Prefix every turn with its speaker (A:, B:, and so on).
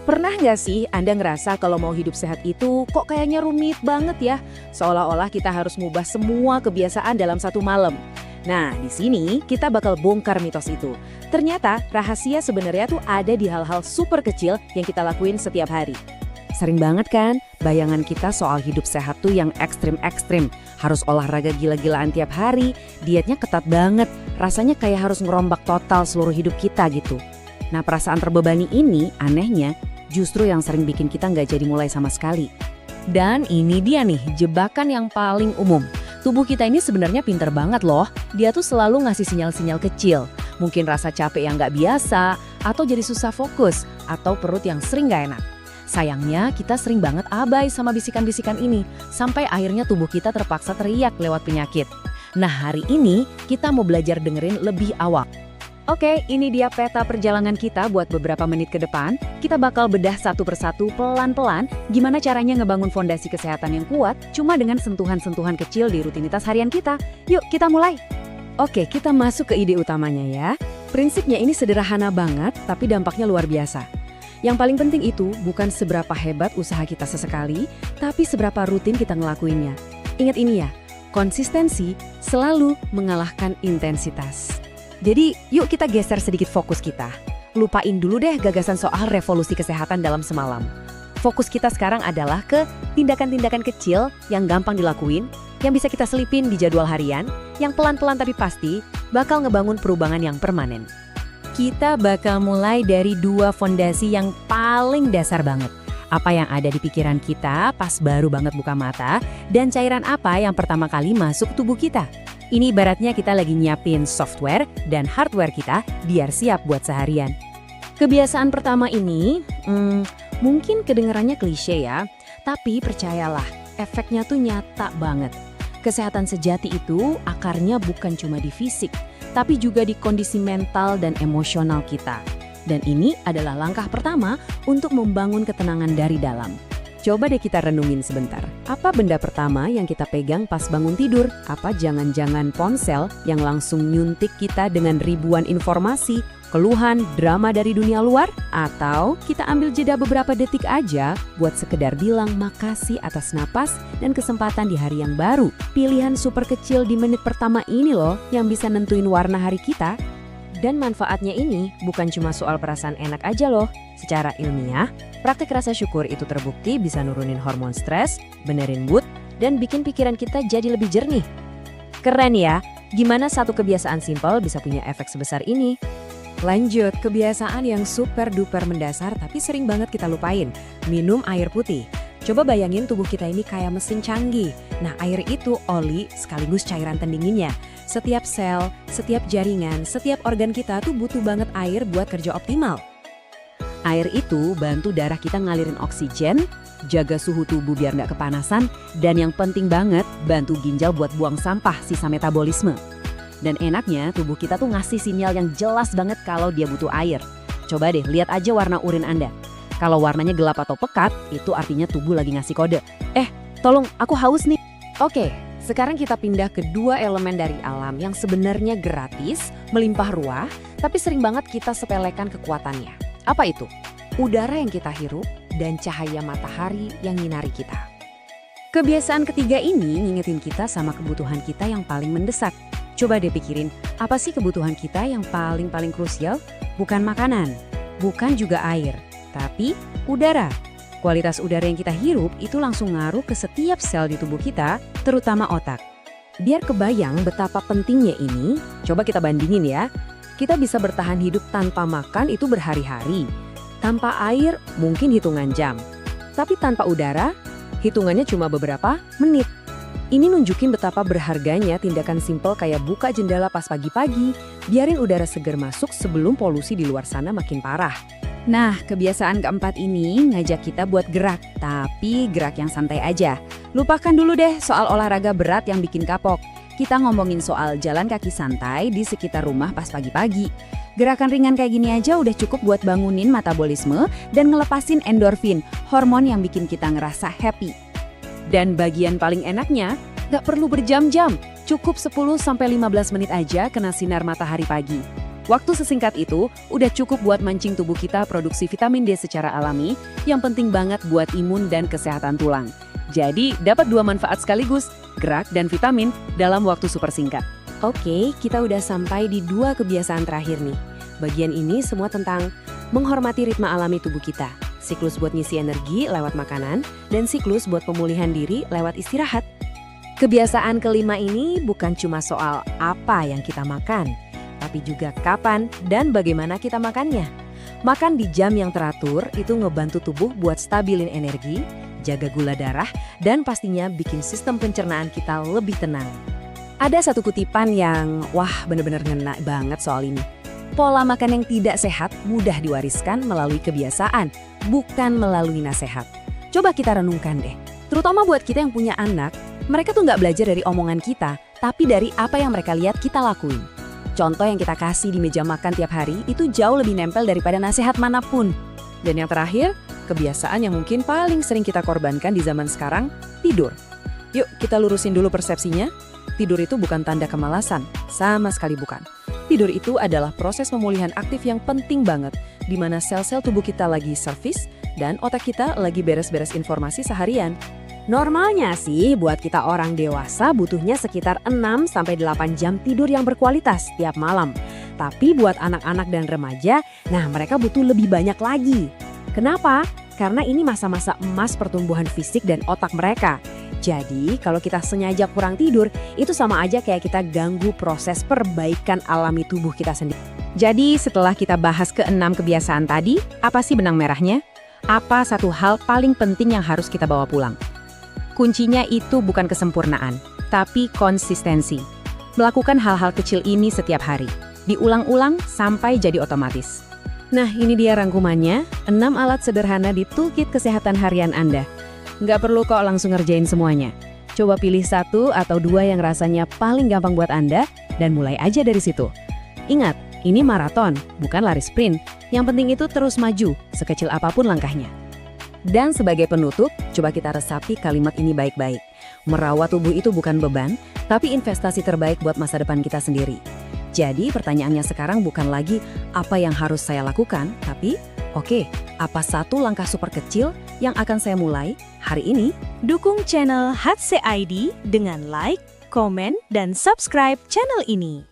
A: Pernah nggak sih Anda ngerasa kalau mau hidup sehat itu kok kayaknya rumit banget ya? Seolah-olah kita harus mengubah semua kebiasaan dalam satu malam. Nah, di sini kita bakal bongkar mitos itu. Ternyata rahasia sebenarnya tuh ada di hal-hal super kecil yang kita lakuin setiap hari. Sering banget kan bayangan kita soal hidup sehat tuh yang ekstrim-ekstrim. Harus olahraga gila-gilaan tiap hari, dietnya ketat banget. Rasanya kayak harus ngerombak total seluruh hidup kita gitu. Nah, perasaan terbebani ini anehnya justru yang sering bikin kita nggak jadi mulai sama sekali. Dan ini dia nih, jebakan yang paling umum. Tubuh kita ini sebenarnya pinter banget loh. Dia tuh selalu ngasih sinyal-sinyal kecil. Mungkin rasa capek yang nggak biasa, atau jadi susah fokus, atau perut yang sering nggak enak. Sayangnya kita sering banget abai sama bisikan-bisikan ini, sampai akhirnya tubuh kita terpaksa teriak lewat penyakit. Nah, hari ini kita mau belajar dengerin lebih awal. Oke, ini dia peta perjalanan kita buat beberapa menit ke depan. Kita bakal bedah satu persatu pelan-pelan gimana caranya ngebangun fondasi kesehatan yang kuat cuma dengan sentuhan-sentuhan kecil di rutinitas harian kita. Yuk, kita mulai. Oke, kita masuk ke ide utamanya ya. Prinsipnya ini sederhana banget, tapi dampaknya luar biasa. Yang paling penting itu bukan seberapa hebat usaha kita sesekali, tapi seberapa rutin kita ngelakuinnya. Ingat ini ya, konsistensi selalu mengalahkan intensitas. Jadi, yuk kita geser sedikit fokus kita. Lupain dulu deh gagasan soal revolusi kesehatan dalam semalam. Fokus kita sekarang adalah ke tindakan-tindakan kecil yang gampang dilakuin, yang bisa kita selipin di jadwal harian, yang pelan-pelan tapi pasti bakal ngebangun perubahan yang permanen. Kita bakal mulai dari dua fondasi yang paling dasar banget. Apa yang ada di pikiran kita pas baru banget buka mata, dan cairan apa yang pertama kali masuk tubuh kita. Ini ibaratnya kita lagi nyiapin software dan hardware kita biar siap buat seharian. Kebiasaan pertama ini, mungkin kedengarannya klise ya, tapi percayalah, efeknya tuh nyata banget. Kesehatan sejati itu akarnya bukan cuma di fisik, tapi juga di kondisi mental dan emosional kita. Dan ini adalah langkah pertama untuk membangun ketenangan dari dalam. Coba deh kita renungin sebentar. Apa benda pertama yang kita pegang pas bangun tidur? Apa jangan-jangan ponsel yang langsung nyuntik kita dengan ribuan informasi, keluhan, drama dari dunia luar? Atau kita ambil jeda beberapa detik aja buat sekedar bilang makasih atas napas dan kesempatan di hari yang baru? Pilihan super kecil di menit pertama ini loh yang bisa nentuin warna hari kita. Dan manfaatnya ini bukan cuma soal perasaan enak aja loh. Secara ilmiah, praktik rasa syukur itu terbukti bisa nurunin hormon stres, benerin mood, dan bikin pikiran kita jadi lebih jernih. Keren ya, gimana satu kebiasaan simpel bisa punya efek sebesar ini? Lanjut, kebiasaan yang super duper mendasar tapi sering banget kita lupain, minum air putih. Coba bayangin tubuh kita ini kayak mesin canggih. Nah, air itu oli sekaligus cairan pendinginnya. Setiap sel, setiap jaringan, setiap organ kita tuh butuh banget air buat kerja optimal. Air itu bantu darah kita ngalirin oksigen, jaga suhu tubuh biar nggak kepanasan, dan yang penting banget, bantu ginjal buat buang sampah sisa metabolisme. Dan enaknya tubuh kita tuh ngasih sinyal yang jelas banget kalau dia butuh air. Coba deh, lihat aja warna urin Anda. Kalau warnanya gelap atau pekat, itu artinya tubuh lagi ngasih kode. Tolong, aku haus nih. Oke. Sekarang kita pindah ke dua elemen dari alam yang sebenarnya gratis, melimpah ruah, tapi sering banget kita sepelekan kekuatannya. Apa itu? Udara yang kita hirup dan cahaya matahari yang nyinari kita. Kebiasaan ketiga ini ngingetin kita sama kebutuhan kita yang paling mendesak. Coba deh pikirin, apa sih kebutuhan kita yang paling krusial? Bukan makanan, bukan juga air, tapi udara. Kualitas udara yang kita hirup itu langsung ngaruh ke setiap sel di tubuh kita, terutama otak. Biar kebayang betapa pentingnya ini, coba kita bandingin ya. Kita bisa bertahan hidup tanpa makan itu berhari-hari. Tanpa air mungkin hitungan jam. Tapi tanpa udara, hitungannya cuma beberapa menit. Ini nunjukin betapa berharganya tindakan simpel kayak buka jendela pas pagi-pagi, biarin udara segar masuk sebelum polusi di luar sana makin parah. Nah, kebiasaan keempat ini ngajak kita buat gerak, tapi gerak yang santai aja. Lupakan dulu deh soal olahraga berat yang bikin kapok. Kita ngomongin soal jalan kaki santai di sekitar rumah pas pagi-pagi. Gerakan ringan kayak gini aja udah cukup buat bangunin metabolisme dan ngelepasin endorfin, hormon yang bikin kita ngerasa happy. Dan bagian paling enaknya, gak perlu berjam-jam, cukup 10-15 menit aja kena sinar matahari pagi. Waktu sesingkat itu udah cukup buat mancing tubuh kita produksi vitamin D secara alami yang penting banget buat imun dan kesehatan tulang. Jadi dapat dua manfaat sekaligus, gerak dan vitamin dalam waktu super singkat.
B: Oke, kita udah sampai di dua kebiasaan terakhir nih. Bagian ini semua tentang menghormati ritme alami tubuh kita. Siklus buat ngisi energi lewat makanan dan siklus buat pemulihan diri lewat istirahat. Kebiasaan kelima ini bukan cuma soal apa yang kita makan, tapi juga kapan dan bagaimana kita makannya. Makan di jam yang teratur itu ngebantu tubuh buat stabilin energi, jaga gula darah, dan pastinya bikin sistem pencernaan kita lebih tenang. Ada satu kutipan yang, bener-bener ngena banget soal ini. Pola makan yang tidak sehat mudah diwariskan melalui kebiasaan, bukan melalui nasihat. Coba kita renungkan deh, terutama buat kita yang punya anak, mereka tuh nggak belajar dari omongan kita, tapi dari apa yang mereka lihat kita lakuin. Contoh yang kita kasih di meja makan tiap hari itu jauh lebih nempel daripada nasihat manapun. Dan yang terakhir, kebiasaan yang mungkin paling sering kita korbankan di zaman sekarang, tidur. Yuk kita lurusin dulu persepsinya. Tidur itu bukan tanda kemalasan, sama sekali bukan. Tidur itu adalah proses pemulihan aktif yang penting banget, di mana sel-sel tubuh kita lagi servis dan otak kita lagi beres-beres informasi seharian. Normalnya sih buat kita orang dewasa butuhnya sekitar 6-8 jam tidur yang berkualitas tiap malam. Tapi buat anak-anak dan remaja, mereka butuh lebih banyak lagi. Kenapa? Karena ini masa-masa emas pertumbuhan fisik dan otak mereka. Jadi kalau kita sengaja kurang tidur, itu sama aja kayak kita ganggu proses perbaikan alami tubuh kita sendiri.
A: Jadi setelah kita bahas ke-6 kebiasaan tadi, apa sih benang merahnya? Apa satu hal paling penting yang harus kita bawa pulang? Kuncinya itu bukan kesempurnaan, tapi konsistensi. Melakukan hal-hal kecil ini setiap hari, diulang-ulang sampai jadi otomatis. Nah, ini dia rangkumannya, 6 alat sederhana di toolkit kesehatan harian Anda. Nggak perlu kok langsung ngerjain semuanya. Coba pilih 1 atau 2 yang rasanya paling gampang buat Anda, dan mulai aja dari situ. Ingat, ini maraton, bukan lari sprint. Yang penting itu terus maju, sekecil apapun langkahnya. Dan sebagai penutup, coba kita resapi kalimat ini baik-baik. Merawat tubuh itu bukan beban, tapi investasi terbaik buat masa depan kita sendiri. Jadi pertanyaannya sekarang bukan lagi apa yang harus saya lakukan, tapi apa satu langkah super kecil yang akan saya mulai hari ini?
C: Dukung channel HC ID dengan like, komen, dan subscribe channel ini.